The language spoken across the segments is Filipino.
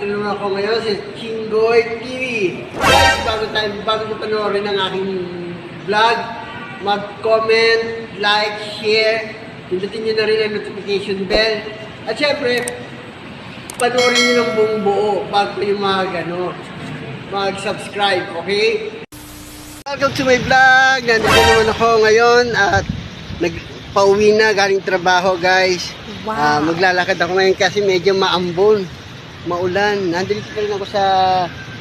Nandito naman ako ngayon sa Chingoy TV. Guys, bago nyo panoorin ang aking vlog, mag-comment, like, share, pindutin nyo na rin ang notification bell. At syempre, panoorin nyo ng buong buo bago yung mag-subscribe, okay? Welcome to my vlog! Nandito naman ako ngayon at pauwi na galing trabaho, guys. Wow. Maglalakad ako ngayon kasi medyo maambon, maulan. Nandito pa rin ako sa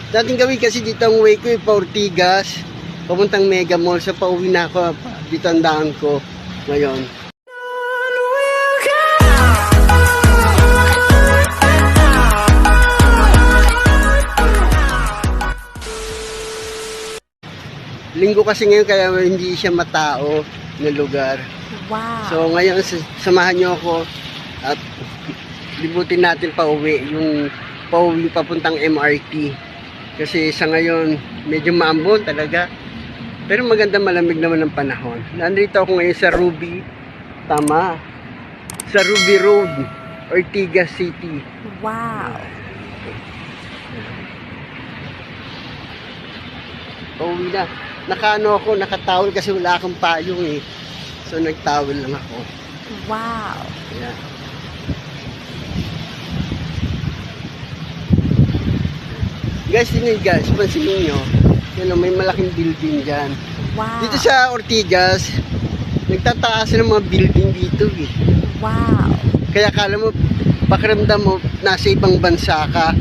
dating gawin kasi dito ang way ko, pa Ortigas, papuntang Mega Mall. So pauwi na ako, dito ang daan ko ngayon. Linggo kasi ngayon kaya hindi siya matao na lugar. Wow. So ngayon samahan niyo ako at libutin natin pauwi, yung pauwi papuntang MRT. Kasi sa ngayon medyo maambon talaga. Pero maganda, malamig naman ang panahon. Nandito ako ngayon sa Ruby. Tama. Sa Ruby Road, Ortigas City. Wow. Pauwi na. Nakatawel kasi wala akong payong eh. So nagtawel lang ako. Wow. Ayan. Guys, yun guys, pansinin nyo. Yan, may malaking building dyan. Wow. Dito sa Ortigas, nagtataas ng mga building dito eh. Wow. Kaya kala mo, pakiramdam mo, nasa ibang bansa ka.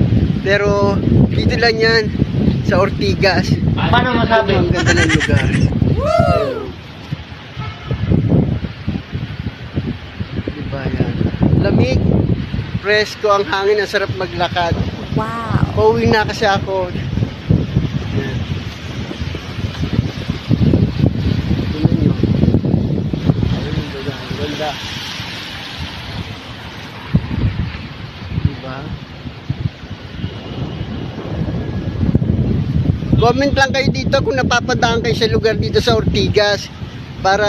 Pero dito lang yan, sa Ortigas. Paano masabi? Ang ganda ng lugar. Woo! Diba yan? Lamig, presko ang hangin, ang sarap maglakad. Wow. Pauwi na kasi ako. Yan. Tingnan nyo. Ayun yung lugar. Ang ganda. Diba? Comment lang kayo dito kung napapadaan kayo sa lugar dito sa Ortigas. Para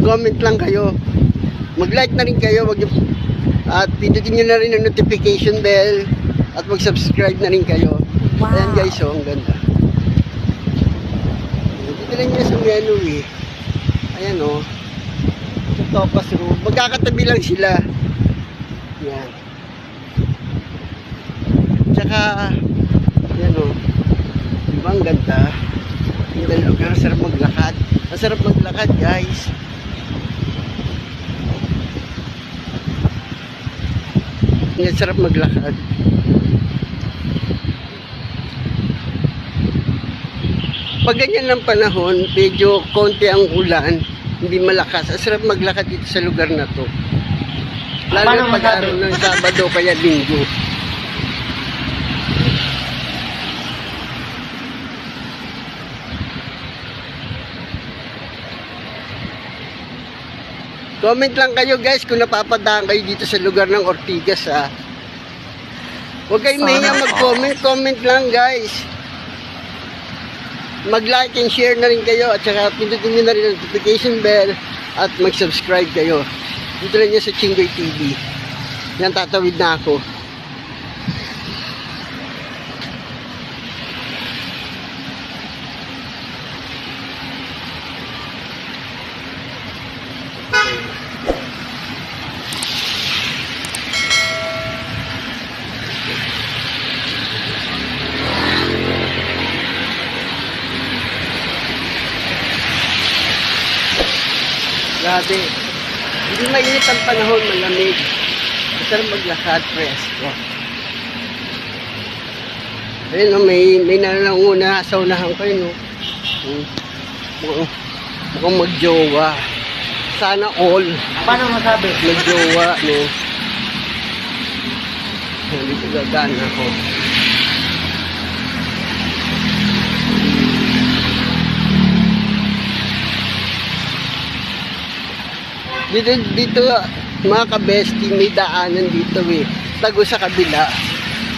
comment lang kayo. Mag-like na rin kayo. At pindutin nyo na rin ang notification bell. At mag-subscribe na rin kayo. Wow. Ayan guys, oh, ang ganda. Dito lang nyo sa menu eh. Ayan oh. Sa Topaz Road. Magkakatabi lang sila. Yan. Tsaka yan o. Diba ang ganda? Ang lugar, sarap maglakad. Ang sarap maglakad, guys. Ang sarap maglakad. Pag ganyan ng panahon, medyo konti ang ulan, hindi malakas. Ang sarap maglakad dito sa lugar na to. Lalo pag araw ng Sabado kaya Linggo. Comment lang kayo guys kung napapadaan kayo dito sa lugar ng Ortigas ha. Huwag kayong mahiya mag-comment, comment lang guys. Mag-like and share na rin kayo at saka pindutin nyo na rin ang notification bell at mag-subscribe kayo. Dito lang nyo sa Chingoy TV. Yan, tatawid na ako. Grabe. Hindi mainit ang panahon, malamig. Masarap maglakad, presko. Ayun, no, may nananguna sa unahan ko yun. No? Mukhang magjowa. Sana all. Paano masabi? Magjowa, no? Hindi ko gagaan ako. Dito mga kabesti, may daanan dito eh. Tago sa kabila.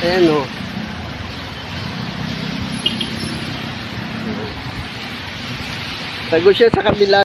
Ayan o. Tago siya sa kabila.